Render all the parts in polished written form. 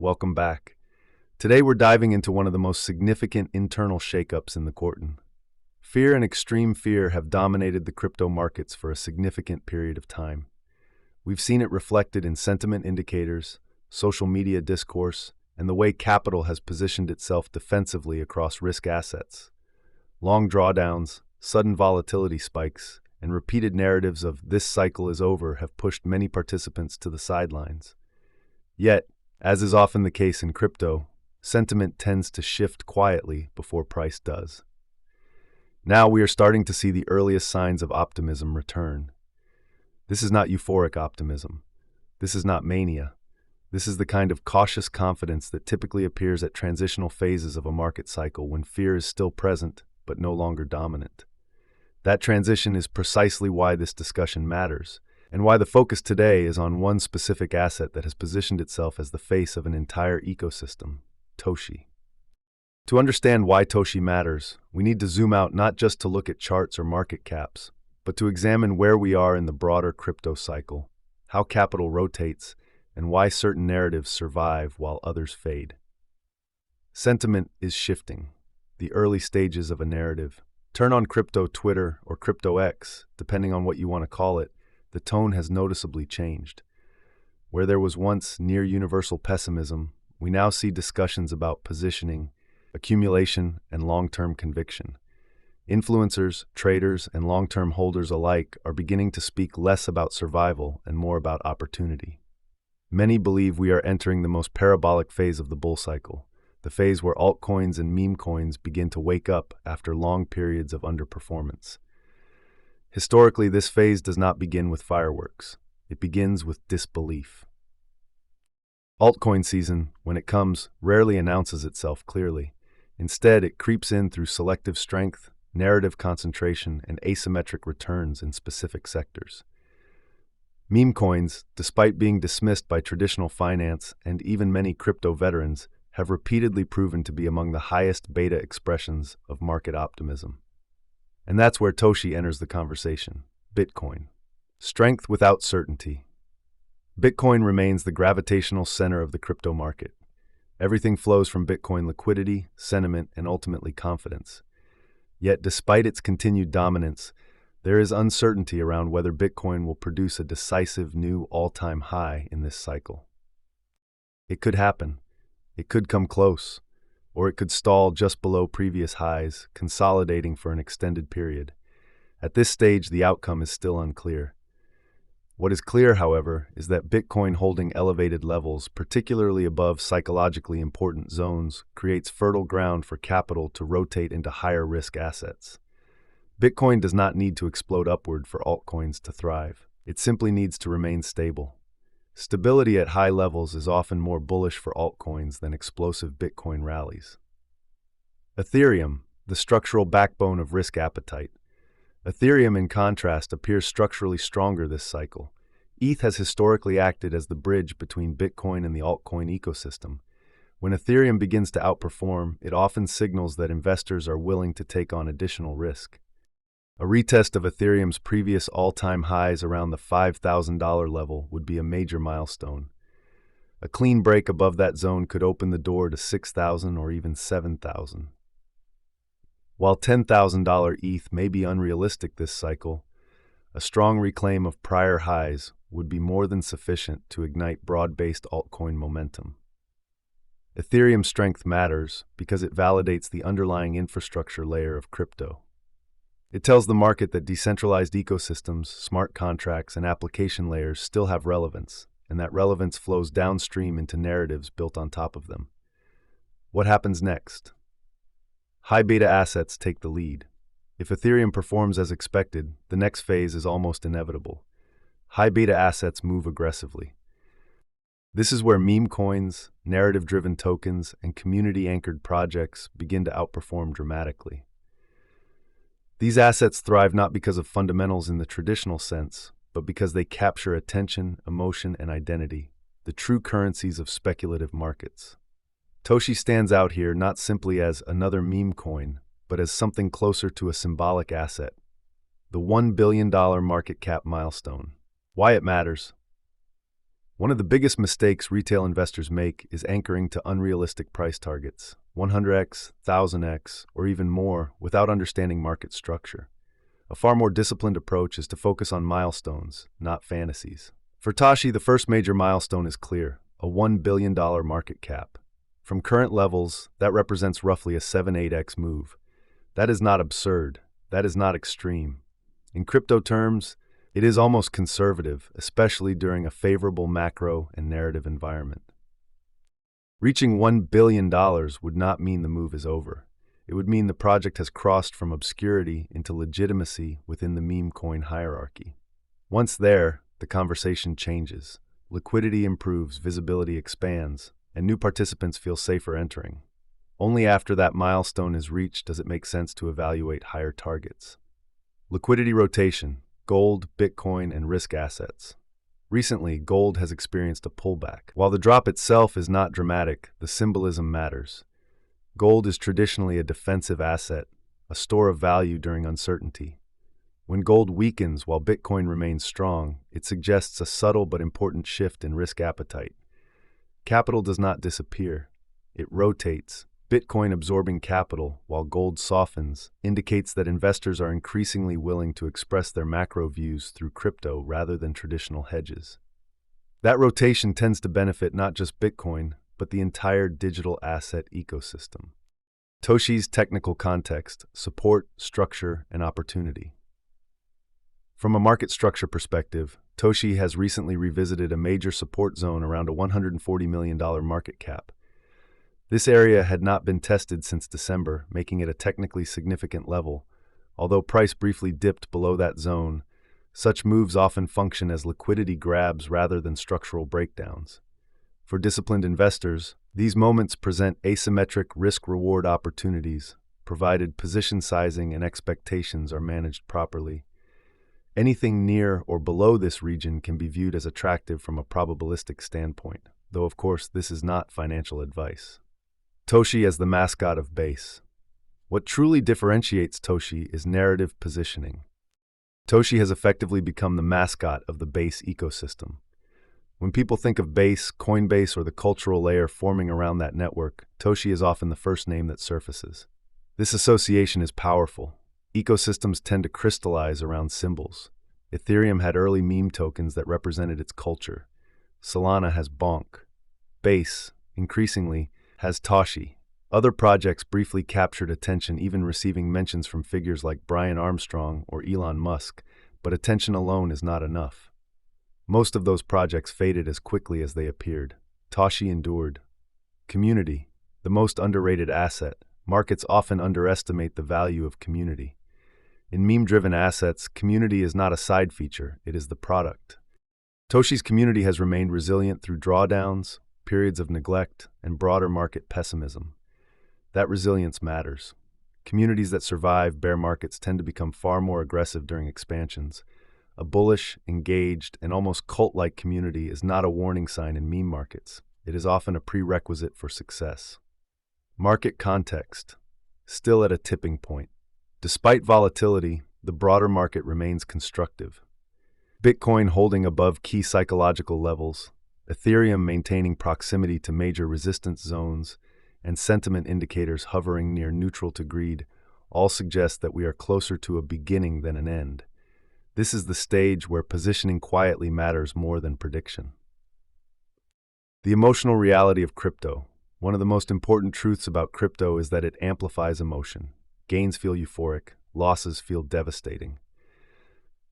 welcome back. Today we're diving into one of the most significant internal shakeups in the quarter. Fear and extreme fear have dominated the crypto markets for a significant period of time. We've seen it reflected in sentiment indicators, social media discourse, and the way capital has positioned itself defensively across risk assets. Long drawdowns, sudden volatility spikes, and repeated narratives of "this cycle is over" have pushed many participants to the sidelines. Yet, as is often the case in crypto, sentiment tends to shift quietly before price does. Now we are starting to see the earliest signs of optimism return. This is not euphoric optimism. This is not mania. This is the kind of cautious confidence that typically appears at transitional phases of a market cycle when fear is still present but no longer dominant. That transition is precisely why this discussion matters, and why the focus today is on one specific asset that has positioned itself as the face of an entire ecosystem: Toshi. To understand why Toshi matters, we need to zoom out not just to look at charts or market caps, but to examine where we are in the broader crypto cycle, how capital rotates, and why certain narratives survive while others fade. Sentiment is shifting, the early stages of a narrative. Turn on crypto Twitter or crypto X, depending on what you want to call it, the tone has noticeably changed. Where there was once near universal pessimism, we now see discussions about positioning, accumulation, and long-term conviction. Influencers, traders, and long-term holders alike are beginning to speak less about survival and more about opportunity. Many believe we are entering the most parabolic phase of the bull cycle, the phase where altcoins and meme coins begin to wake up after long periods of underperformance. Historically, this phase does not begin with fireworks. It begins with disbelief. Altcoin season, when it comes, rarely announces itself clearly. Instead, it creeps in through selective strength, narrative concentration, and asymmetric returns in specific sectors. Meme coins, despite being dismissed by traditional finance and even many crypto veterans, have repeatedly proven to be among the highest beta expressions of market optimism. And that's where Toshi enters the conversation: Bitcoin. Strength without certainty. Bitcoin remains the gravitational center of the crypto market. Everything flows from Bitcoin: liquidity, sentiment, and ultimately confidence. Yet, despite its continued dominance, there is uncertainty around whether Bitcoin will produce a decisive new all-time high in this cycle. It could happen. It could come close, or it could stall just below previous highs, consolidating for an extended period. At this stage, the outcome is still unclear. What is clear, however, is that Bitcoin holding elevated levels, particularly above psychologically important zones, creates fertile ground for capital to rotate into higher-risk assets. Bitcoin does not need to explode upward for altcoins to thrive. It simply needs to remain stable. Stability at high levels is often more bullish for altcoins than explosive Bitcoin rallies. Ethereum, the structural backbone of risk appetite. Ethereum, in contrast, appears structurally stronger this cycle. ETH has historically acted as the bridge between Bitcoin and the altcoin ecosystem. When Ethereum begins to outperform, it often signals that investors are willing to take on additional risk. A retest of Ethereum's previous all-time highs around the $5,000 level would be a major milestone. A clean break above that zone could open the door to $6,000 or even $7,000. While $10,000 ETH may be unrealistic this cycle, a strong reclaim of prior highs would be more than sufficient to ignite broad-based altcoin momentum. Ethereum's strength matters because it validates the underlying infrastructure layer of crypto. It tells the market that decentralized ecosystems, smart contracts, and application layers still have relevance, and that relevance flows downstream into narratives built on top of them. What happens next? High beta assets take the lead. If Ethereum performs as expected, the next phase is almost inevitable. High beta assets move aggressively. This is where meme coins, narrative-driven tokens, and community-anchored projects begin to outperform dramatically. These assets thrive not because of fundamentals in the traditional sense, but because they capture attention, emotion, and identity, the true currencies of speculative markets. Toshi stands out here not simply as another meme coin, but as something closer to a symbolic asset, the $1 billion market cap milestone. Why it matters? One of the biggest mistakes retail investors make is anchoring to unrealistic price targets, 100x, 1000x, or even more, without understanding market structure. A far more disciplined approach is to focus on milestones, not fantasies. For Toshi, the first major milestone is clear: a $1 billion market cap. From current levels, that represents roughly a 7-8x move. That is not absurd. That is not extreme. In crypto terms, it is almost conservative, especially during a favorable macro and narrative environment. Reaching $1 billion would not mean the move is over. It would mean the project has crossed from obscurity into legitimacy within the meme coin hierarchy. Once there, the conversation changes. Liquidity improves, visibility expands, and new participants feel safer entering. Only after that milestone is reached does it make sense to evaluate higher targets. Liquidity rotation: gold, Bitcoin, and risk assets. Recently, gold has experienced a pullback. While the drop itself is not dramatic, the symbolism matters. Gold is traditionally a defensive asset, a store of value during uncertainty. When gold weakens while Bitcoin remains strong, it suggests a subtle but important shift in risk appetite. Capital does not disappear. It rotates. Bitcoin absorbing capital while gold softens indicates that investors are increasingly willing to express their macro views through crypto rather than traditional hedges. That rotation tends to benefit not just Bitcoin, but the entire digital asset ecosystem. Toshi's technical context: support, structure, and opportunity. From a market structure perspective, Toshi has recently revisited a major support zone around a $140 million market cap. This area had not been tested since December, making it a technically significant level. Although price briefly dipped below that zone, such moves often function as liquidity grabs rather than structural breakdowns. For disciplined investors, these moments present asymmetric risk-reward opportunities, provided position sizing and expectations are managed properly. Anything near or below this region can be viewed as attractive from a probabilistic standpoint, though of course this is not financial advice. Toshi as the mascot of Base. What truly differentiates Toshi is narrative positioning. Toshi has effectively become the mascot of the Base ecosystem. When people think of Base, Coinbase, or the cultural layer forming around that network, Toshi is often the first name that surfaces. This association is powerful. Ecosystems tend to crystallize around symbols. Ethereum had early meme tokens that represented its culture. Solana has Bonk. Base, increasingly, has Toshi. Other projects briefly captured attention, even receiving mentions from figures like Brian Armstrong or Elon Musk, but attention alone is not enough. Most of those projects faded as quickly as they appeared. Toshi endured. Community, the most underrated asset. Markets often underestimate the value of community. In meme-driven assets, community is not a side feature, it is the product. Toshi's community has remained resilient through drawdowns, periods of neglect, and broader market pessimism. That resilience matters. Communities that survive bear markets tend to become far more aggressive during expansions. A bullish, engaged, and almost cult-like community is not a warning sign in meme markets. It is often a prerequisite for success. Market context. Still at a tipping point. Despite volatility, the broader market remains constructive. Bitcoin holding above key psychological levels, Ethereum maintaining proximity to major resistance zones, and sentiment indicators hovering near neutral to greed all suggest that we are closer to a beginning than an end. This is the stage where positioning quietly matters more than prediction. The emotional reality of crypto. One of the most important truths about crypto is that it amplifies emotion. Gains feel euphoric, losses feel devastating.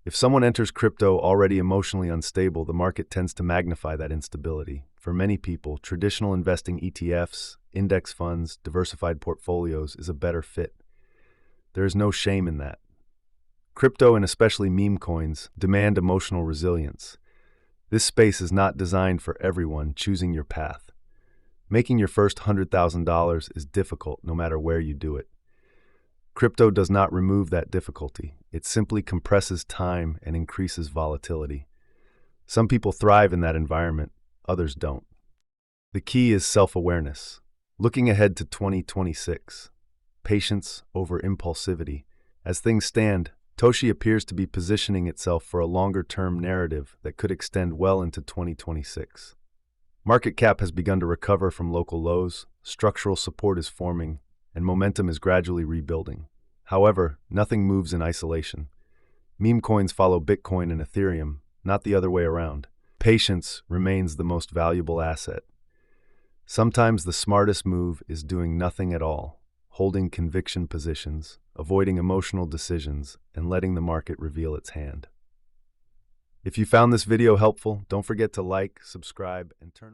If someone enters crypto already emotionally unstable, the market tends to magnify that instability. For many people, traditional investing ETFs, index funds, diversified portfolios is a better fit. There is no shame in that. Crypto, and especially meme coins, demand emotional resilience. This space is not designed for everyone choosing your path. Making your first $100,000 is difficult no matter where you do it. Crypto does not remove that difficulty. It simply compresses time and increases volatility. Some people thrive in that environment, others don't. The key is self-awareness. Looking ahead to 2026. Patience over impulsivity. As things stand, Toshi appears to be positioning itself for a longer-term narrative that could extend well into 2026. Market cap has begun to recover from local lows, structural support is forming, and momentum is gradually rebuilding. However, nothing moves in isolation. Meme coins follow Bitcoin and Ethereum, not the other way around. Patience remains the most valuable asset. Sometimes the smartest move is doing nothing at all, holding conviction positions, avoiding emotional decisions, and letting the market reveal its hand. If you found this video helpful, don't forget to like, subscribe, and turn on